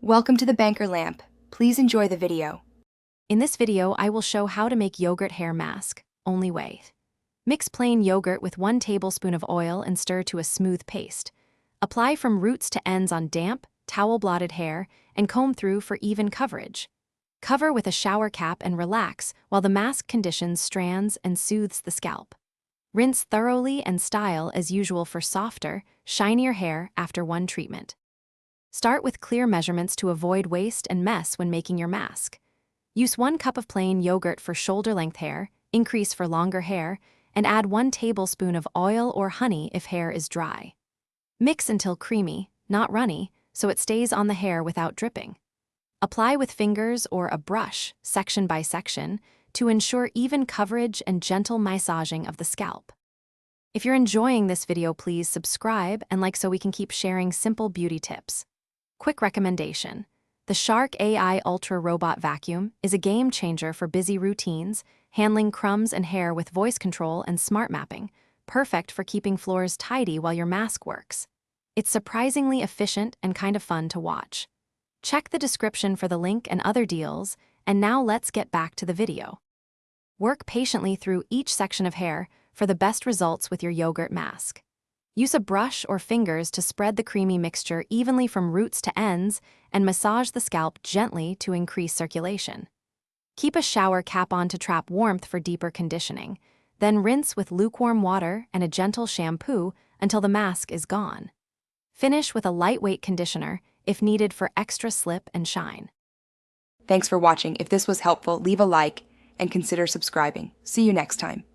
Welcome to the Banker Lamp. Please enjoy the video. In this video, I will show how to make yogurt hair mask, only way. Mix plain yogurt with 1 tablespoon of oil and stir to a smooth paste. Apply from roots to ends on damp, towel-blotted hair and comb through for even coverage. Cover with a shower cap and relax while the mask conditions strands and soothes the scalp. Rinse thoroughly and style as usual for softer, shinier hair after one treatment. Start with clear measurements to avoid waste and mess when making your mask. Use 1 cup of plain yogurt for shoulder-length hair, increase for longer hair, and add 1 tablespoon of oil or honey if hair is dry. Mix until creamy, not runny, so it stays on the hair without dripping. Apply with fingers or a brush, section by section, to ensure even coverage and gentle massaging of the scalp. If you're enjoying this video, please subscribe and like so we can keep sharing simple beauty tips. Quick recommendation: the Shark AI Ultra Robot Vacuum is a game changer for busy routines, handling crumbs and hair with voice control and smart mapping, perfect for keeping floors tidy while your mask works. It's surprisingly efficient and kind of fun to watch. Check the description for the link and other deals, and now let's get back to the video. Work patiently through each section of hair for the best results with your yogurt mask. Use a brush or fingers to spread the creamy mixture evenly from roots to ends and massage the scalp gently to increase circulation. Keep a shower cap on to trap warmth for deeper conditioning, then rinse with lukewarm water and a gentle shampoo until the mask is gone. Finish with a lightweight conditioner if needed for extra slip and shine. Thanks for watching. If this was helpful, leave a like and consider subscribing. See you next time.